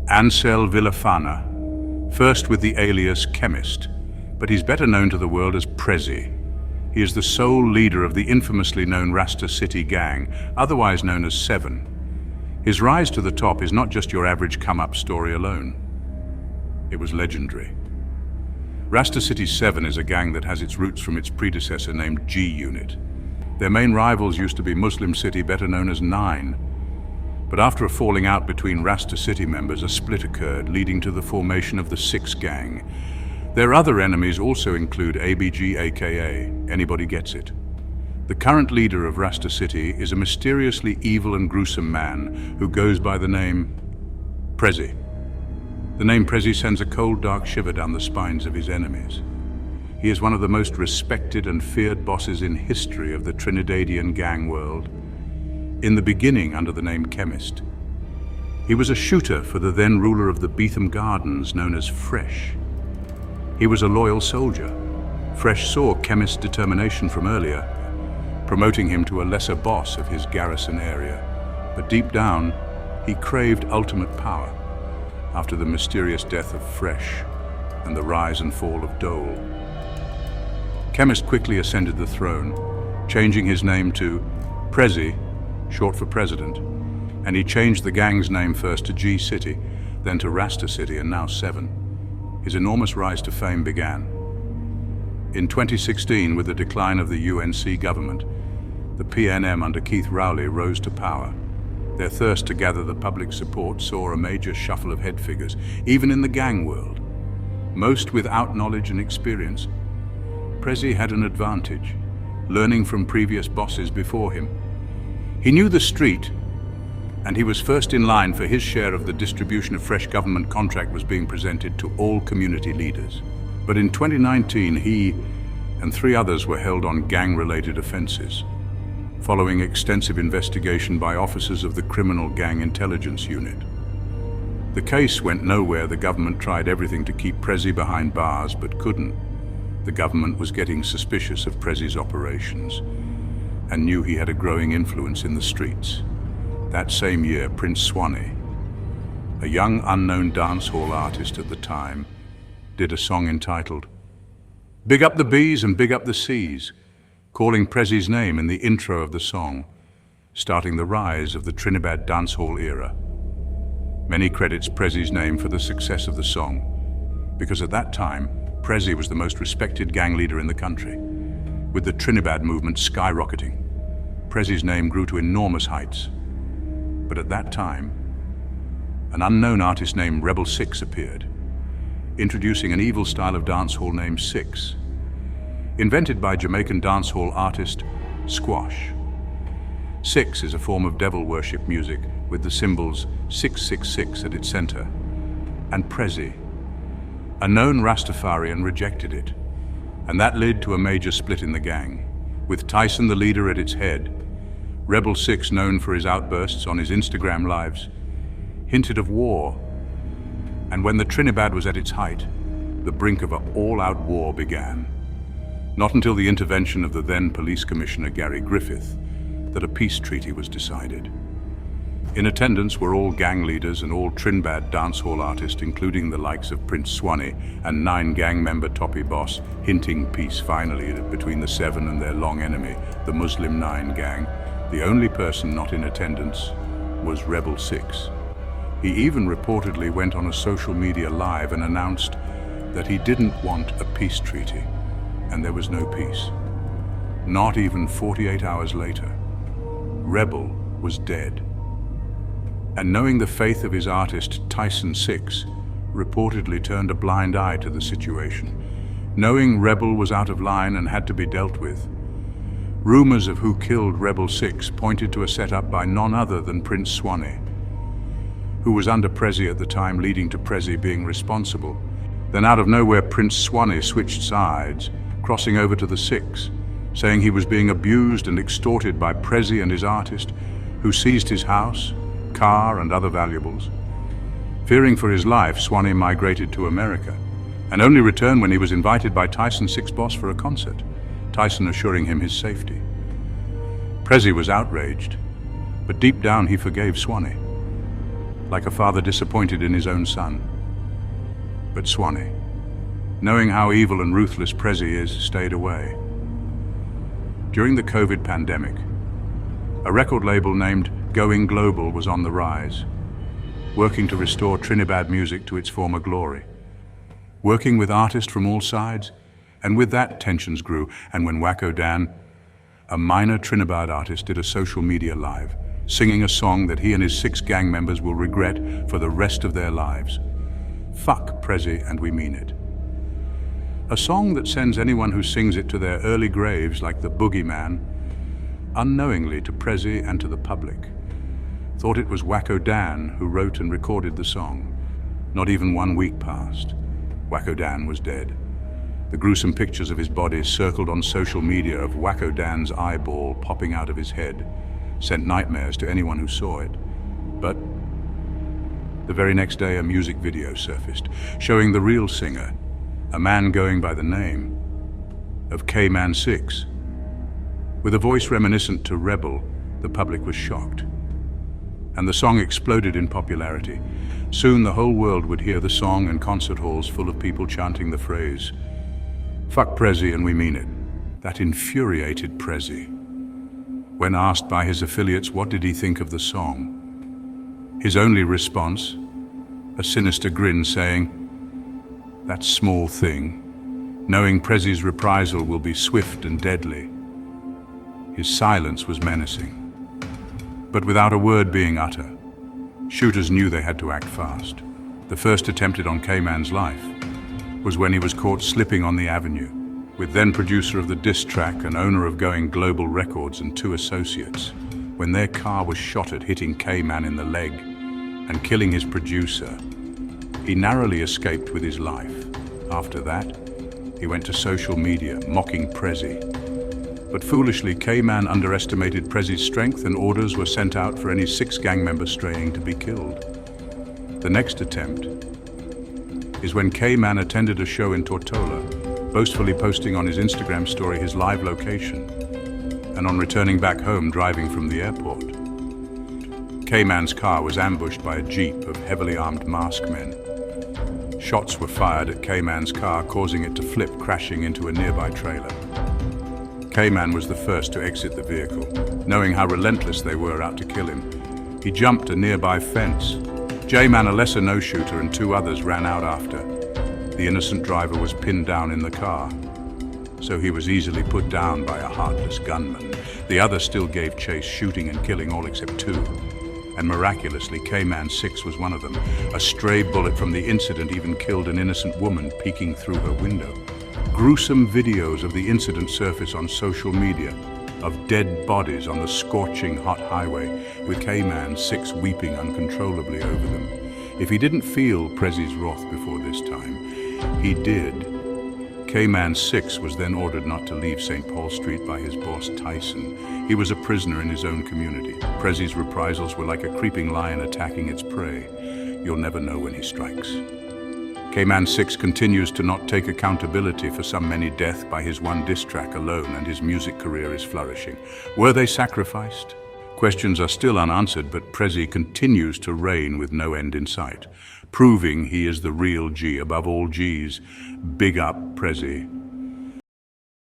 Ansel Villafana, first with the alias Chemist, but he's better known to the world as Prezi. He is the sole leader of the infamously known Rasta City gang, otherwise known as Seven. His rise to the top is not just your average come-up story alone. It was legendary. Rasta City 7 is a gang that has its roots from its predecessor named G Unit. Their main rivals used to be Muslim City, better known as 9. But after a falling out between Rasta City members, a split occurred, leading to the formation of the 6 gang. Their other enemies also include ABG, aka Anybody Gets It. The current leader of Rasta City is a mysteriously evil and gruesome man who goes by the name Prezi. The name Prezi sends a cold, dark shiver down the spines of his enemies. He is one of the most respected and feared bosses in history of the Trinidadian gang world. In the beginning, under the name Chemist, he was a shooter for the then ruler of the Beetham Gardens, known as Fresh. He was a loyal soldier. Fresh saw Chemist's determination from earlier, promoting him to a lesser boss of his garrison area. But deep down, he craved ultimate power after the mysterious death of Fresh and the rise and fall of Dole. Chemist quickly ascended the throne, changing his name to Prezi, short for president, and he changed the gang's name first to G City, then to Rasta City, and now 7. His enormous rise to fame began. In 2016, with the decline of the UNC government, the PNM under Keith Rowley rose to power. Their thirst to gather the public support saw a major shuffle of head figures, even in the gang world. Most without knowledge and experience, Prezi had an advantage, learning from previous bosses before him. He knew the street, and he was first in line for his share of the distribution of fresh government contract was being presented to all community leaders. But in 2019, he and 3 others were held on gang-related offenses, following extensive investigation by officers of the Criminal Gang Intelligence Unit. The case went nowhere. The government tried everything to keep Prezi behind bars, but couldn't. The government was getting suspicious of Prezi's operations and knew he had a growing influence in the streets. That same year, Prince Swanee, a young unknown dancehall artist at the time, did a song entitled "Big Up the Bees and Big Up the Seas," calling Prezi's name in the intro of the song, starting the rise of the Trinidad dancehall era. Many credits Prezi's name for the success of the song, because at that time, Prezi was the most respected gang leader in the country. With the Trinidad movement skyrocketing, Prezi's name grew to enormous heights. But at that time, an unknown artist named Rebel 6 appeared, introducing an evil style of dancehall named Six, invented by Jamaican dancehall artist Squash. Six is a form of devil worship music with the symbols 666 at its center, and Prezi, a known Rastafarian, rejected it, and that led to a major split in the gang, with Tyson the leader at its head. Rebel 6, known for his outbursts on his Instagram lives, hinted of war, and when the Trinidad was at its height, the brink of an all-out war began. Not until the intervention of the then Police Commissioner Gary Griffith that a peace treaty was decided. In attendance were all gang leaders and all Trinidad dancehall artists, including the likes of Prince Swanee and 9 gang member Toppy Boss, hinting peace finally between the 7 and their long enemy, the Muslim 9 gang. The only person not in attendance was Rebel 6. He even reportedly went on a social media live and announced that he didn't want a peace treaty, and there was no peace. Not even 48 hours later, Rebel was dead. And knowing the faith of his artist, Tyson 6, reportedly turned a blind eye to the situation, knowing Rebel was out of line and had to be dealt with. Rumors of who killed Rebel 6 pointed to a setup by none other than Prince Swanee, who was under Prezi at the time, leading to Prezi being responsible. Then out of nowhere, Prince Swanee switched sides, crossing over to the 6, saying he was being abused and extorted by Prezi and his artist, who seized his house, car, and other valuables. Fearing for his life, Swanee migrated to America, and only returned when he was invited by Tyson 6 boss for a concert, Tyson assuring him his safety. Prezi was outraged, but deep down he forgave Swanee. like a father disappointed in his own son. But Swanee, knowing how evil and ruthless Prezi is, stayed away. During the COVID pandemic, a record label named Going Global was on the rise, working to restore Trinidad music to its former glory. Working with artists from all sides, and with that tensions grew, and when Wacko Dan, a minor Trinidad artist, did a social media live, singing a song that he and his 6 gang members will regret for the rest of their lives. Fuck Prezi and we mean it. A song that sends anyone who sings it to their early graves like the boogeyman, unknowingly to Prezi and to the public. Thought it was Wacko Dan who wrote and recorded the song. Not even 1 week passed. Wacko Dan was dead. The gruesome pictures of his body circled on social media of Wacko Dan's eyeball popping out of his head sent nightmares to anyone who saw it. But the very next day, a music video surfaced, showing the real singer, a man going by the name of K-Man 6. With a voice reminiscent to Rebel, the public was shocked. And the song exploded in popularity. Soon the whole world would hear the song and concert halls full of people chanting the phrase, "Fuck Prezi and we mean it." That infuriated Prezi. When asked by his affiliates what did he think of the song, his only response, a sinister grin saying, "That small thing, knowing Prezi's reprisal will be swift and deadly." His silence was menacing. But without a word being uttered, shooters knew they had to act fast. The first attempted on K-Man's life was when he was caught slipping on the avenue, with then producer of the diss track and owner of Going Global Records and 2 associates, when their car was shot at, hitting K-Man in the leg and killing his producer. He narrowly escaped with his life. After that, he went to social media, mocking Prezi. But foolishly, K-Man underestimated Prezi's strength and orders were sent out for any 6 gang members straying to be killed. The next attempt is when K-Man attended a show in Tortola, boastfully posting on his Instagram story his live location, and on returning back home driving from the airport. K-Man's car was ambushed by a jeep of heavily armed masked men. Shots were fired at K-Man's car, causing it to flip, crashing into a nearby trailer. K-Man was the first to exit the vehicle, knowing how relentless they were out to kill him. He jumped a nearby fence. J-Man, a lesser no-shooter, and 2 others ran out after. The innocent driver was pinned down in the car, so he was easily put down by a heartless gunman. The others still gave chase, shooting and killing all except 2. And miraculously, K-Man 6 was one of them. A stray bullet from the incident even killed an innocent woman peeking through her window. Gruesome videos of the incident surface on social media, of dead bodies on the scorching hot highway, with K-Man 6 weeping uncontrollably over them. If he didn't feel Prezi's wrath before this time, he did. K-Man 6 was then ordered not to leave St. Paul Street by his boss Tyson. He was a prisoner in his own community. Prezi's reprisals were like a creeping lion attacking its prey. You'll never know when he strikes. K-Man 6 continues to not take accountability for some many death by his 1 diss track alone, and his music career is flourishing. Were they sacrificed? Questions are still unanswered, but Prezi continues to reign with no end in sight, proving he is the real G above all Gs. Big up, Prezi.